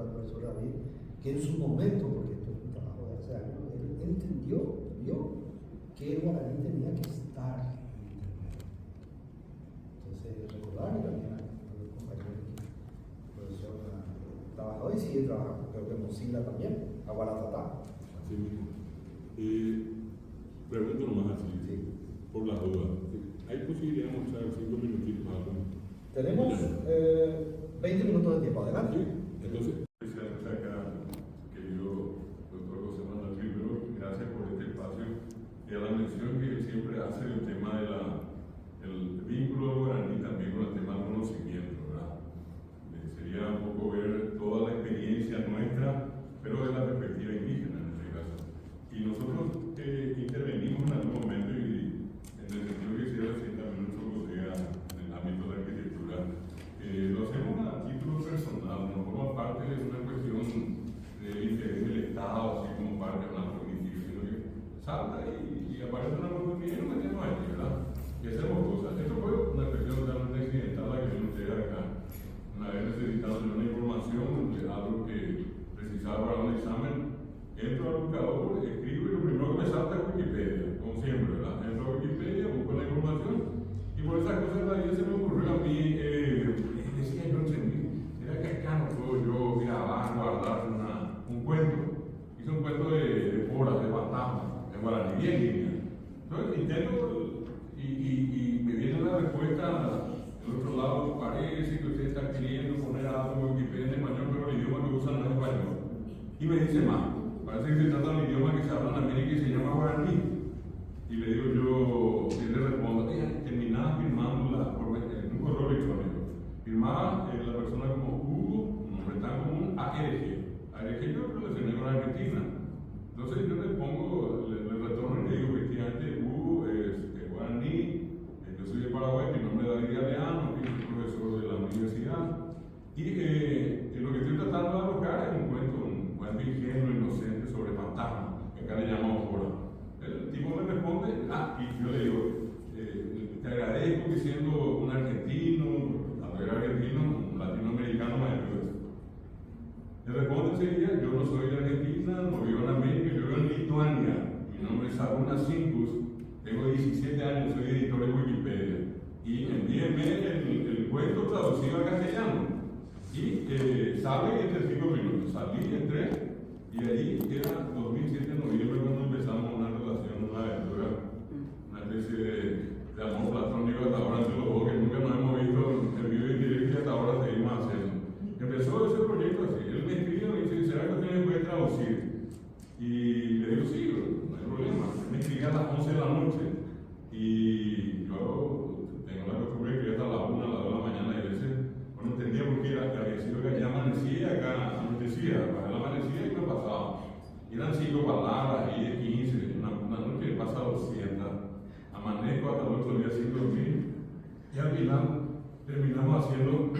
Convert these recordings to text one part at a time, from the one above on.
el profesor David, que en su momento, porque esto es un trabajo de hace años, él entendió, vio que el guaraní tenía que estar en internet. Entonces, recordarle también a los compañeros que el profesor trabajó y sigue trabajando, creo que en Mozilla también, a Guaratatá. Así mismo. Pregunto nomás así, Sí. por las dudas. ¿Hay posibilidad de mostrar 5 minutitos algo? Tenemos 20 minutos de tiempo, adelante. Sí. Entonces, acá, querido doctor José Manuel Rivero, gracias por este espacio y a la mención que él siempre hace del tema del vínculo del guaraní también con el tema del conocimiento, ¿verdad? Sería un poco ver toda la experiencia nuestra, pero de la perspectiva indígena en este caso. Y nosotros intervenimos en algún momento y en el sentido que sea recién también nuestro colega en el ámbito de la arquitectura, lo hacemos a título personal, no forma parte de una cuestión de interés del Estado, así como parte de una municipio, sino que salta y aparece una oportunidad y nos metemos ahí, ¿verdad? Y hacemos cosas. Esto fue una cuestión totalmente accidental la que yo noté acá. Una vez necesitando una información de algo que precisaba para un examen, entro al buscador, escribo y lo primero que me salta es Wikipedia, como siempre, ¿verdad? Entro a Wikipedia, busco la información y por esas cosas de la vida se me ocurrió a mí, decía yo entendí, era que acá no puedo yo grabar, guardar un cuento. Hice un cuento de horas, de fantasmas, en guaraní, bien línea. Entonces intento y me viene la respuesta del otro lado, parece que usted está queriendo poner algo en Wikipedia en español, pero el idioma que usan no es español. Y me dice más, parece que se trata de un idioma que se habla en América y se llama guaraní. Y le digo yo, y le respondo, terminaba firmándola por un correo electrónico. Firmaba la persona como Hugo, un nombre tan común, ARG. ARG yo lo relacioné con Argentina. Entonces yo le pongo, le retorno y le digo, efectivamente, Hugo es guaraní, yo soy de Paraguay, mi nombre es David Galeano, soy profesor de la universidad. Y lo que estoy tratando de alojar es un cuento ingenuo, inocente, sobre fantasmas, que acá le llamamos ahora. El tipo me responde, y yo le digo, te agradezco que siendo un argentino, cuando era argentino, un latinoamericano me ayudas. Le responde enseguida, yo no soy de Argentina, no vivo en América, yo vivo en Lituania, mi nombre es Aruna Sinkus, tengo 17 años, soy editor de Wikipedia, y envíenme el cuento traducido al castellano. Y sale entre 5 minutos, salí, entré, y ahí era 2007 de noviembre cuando empezamos una relación, una aventura, una especie de amor platónico hasta ahora entre los dos, que nunca nos hemos visto en vivo y directo y hasta ahora seguimos haciendo. Empezó ese proyecto así, él me escribe y me dice, ¿será que usted me puede traducir? Y le digo, sí, no hay problema. Me escribía a las 11 de la noche, y yo tengo la costumbre de escribir hasta las 1, a las 2 de la mañana, y a veces no entendía por qué era que ya amanecía, acá anochecía, para la amanecía y me pasaba. Eran 5 palabras, y de 15, una noche me pasa 200, amanezco hasta el otro día sin dormir, y al final terminamos haciendo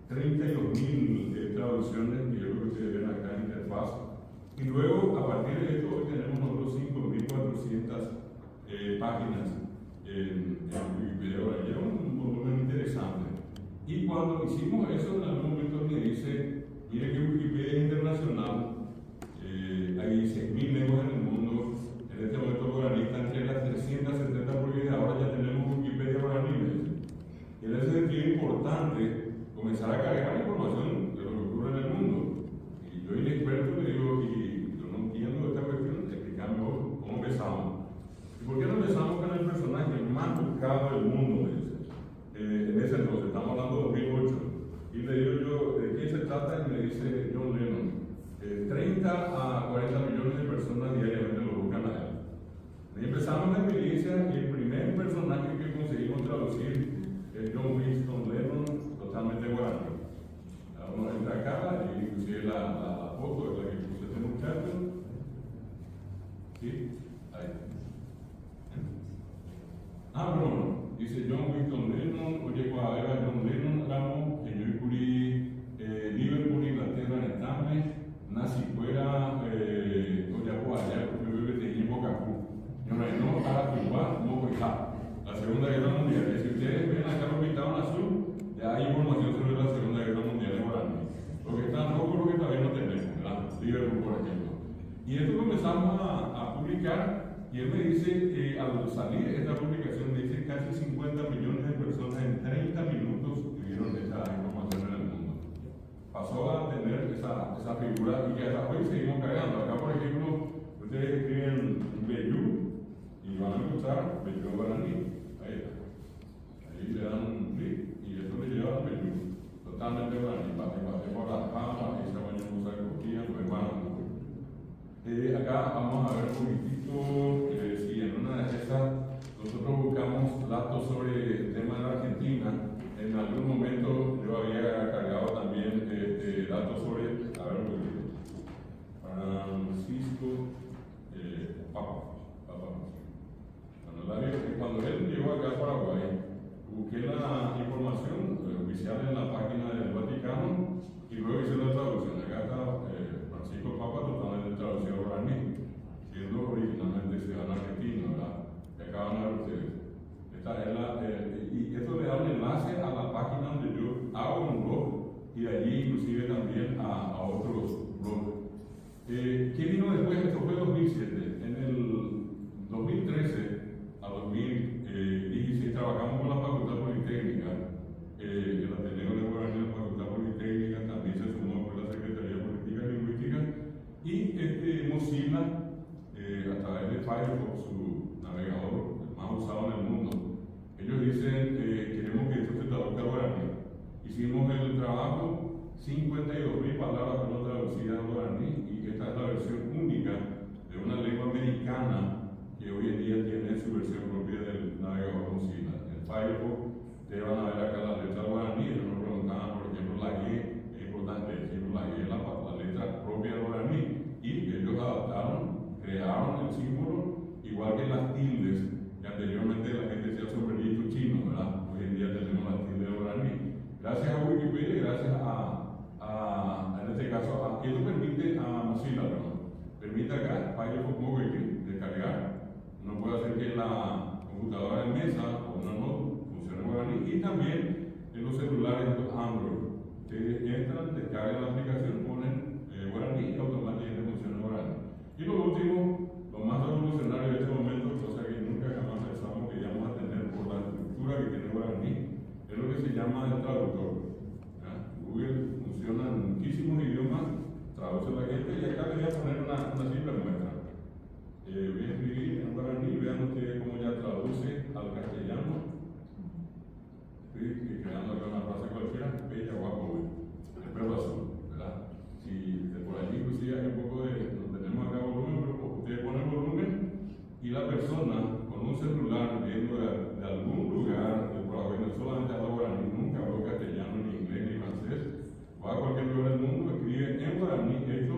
32.000 traducciones, que yo creo que ustedes ven acá en interfaz, y luego a partir de esto hoy tenemos otros 5.400 páginas en Wikipedia. Ahora ya un volumen interesante. Y cuando hicimos eso, en algún momento me dice, mire que Wikipedia es internacional, hay 6.000 lenguas en el mundo, en este momento el guaraní está entre las 370 porque ahora ya tenemos Wikipedia guaraní. Y en ese sentido es importante comenzar a cargar información de lo que ocurre en el mundo. Y yo, inexperto, le digo, y yo no entiendo esta cuestión, explícame cómo empezamos. ¿Y por qué no empezamos con el personaje más buscado del mundo? En ese entonces, estamos hablando de 2008, y le digo yo, ¿de qué se trata? Y me dice John Lennon, 30 a 40 millones de personas diariamente lo buscan a él. Y empezamos la experiencia, y el primer personaje que conseguimos traducir es John Winston Lennon, totalmente guaraní. Uno entra acá, y inclusive la foto es la que puse este muchacho. ¿Sí? Ahí. Bueno. Dice John Winston Lennon, oye, era John Lennon, Ramos, que yo cubrí Liverpool, Inglaterra, en Estambul, nací fuera, allá, porque yo viví en Bocacú. Yo no, para Cuba, no, la Segunda Guerra Mundial. Y si ustedes ven acá lo pintado en azul, Y esto comenzamos a publicar, y él me dice, al salir esta publicación, me dice casi 50 millones de personas en 30 minutos tuvieron esta información en el mundo. Pasó a tener esa figura y que hasta hoy seguimos cargando. Acá, por ejemplo, ustedes escriben Beyú y van a escuchar Beyú Guaraní. Ahí está. Ahí le dan clic y esto le lleva al Beyú. Totalmente guaraní. Pasé por las palmas, y se bañó en Cocía, lo hermano. Acá vamos a ver un poquitito, si en una de esas nosotros buscamos datos sobre el tema de la Argentina. En algún momento yo había cargado también datos sobre, a ver un poquito, Francisco Papa. Cuando él llegó acá a Paraguay, busqué la información oficial en la página del Vaticano y luego hice la traducción. Acá está Francisco Papa totalmente traducido al guaraní, siendo originalmente ciudadano argentino, ¿verdad? Y acá van a ver ustedes. Y esto le da un enlace a la página donde yo hago un blog y de allí inclusive también a otros blogs. ¿Qué vino después? Esto fue 2007. En el 2013 a 2016 trabajamos con la Facultad Politécnica. El Ateneo de Guaraní de la Facultad Politécnica también se sumó con la Secretaría de Política Lingüística y Mozilla, a través de Firefox, su navegador más usado en el mundo. Ellos dicen queremos que esto se traduzca al guaraní. Hicimos el trabajo, 52.000 palabras fueron traducidas al guaraní y esta es la versión única de una lengua americana que hoy en día tiene su versión propia del navegador Mozilla. En Firefox ustedes van a ver acá la letra guaraní, ellos nos preguntaban, por ejemplo, la E, es importante decirlo, la E es la letra propia del guaraní, y ellos adaptaron, crearon el símbolo, igual que las tildes, que anteriormente la gente decía sombrerito chino, ¿verdad? Hoy en día tenemos las tildes del guaraní. Gracias a Wikipedia, gracias en este caso, esto permite a Mozilla, permite acá, Firefox Mobile, descargar, no puede hacer que la computadora de mesa o una notebook funcione guaraní, y también en los celulares, los Android. Ustedes entran, descargan la aplicación, ponen guaraní y automáticamente funciona guaraní. Y lo último, lo más revolucionario de este momento, cosa que nunca jamás pensamos que íbamos a tener por la estructura que tiene guaraní, es lo que se llama el traductor. Google funciona en muchísimos idiomas, traduce la gente, y acá les voy a poner una simple muestra. Voy a escribir en guaraní, vean ustedes cómo ya traduce al castellano. Estoy creando acá una frase cualquiera, bella, guapo, el perro azul, ¿verdad? Si por allí inclusive hay un poco de, tenemos acá volumen, pero ustedes ponen volumen y la persona con un celular viendo de algún lugar de Paraguay, no solamente habla guaraní, nunca habló castellano, ni inglés, ni francés, va a cualquier lugar del mundo, escribe en guaraní esto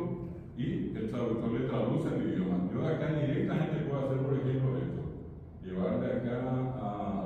y el traductor le traduce el idioma. Yo de acá directamente puedo hacer, por ejemplo, esto, llevar de acá a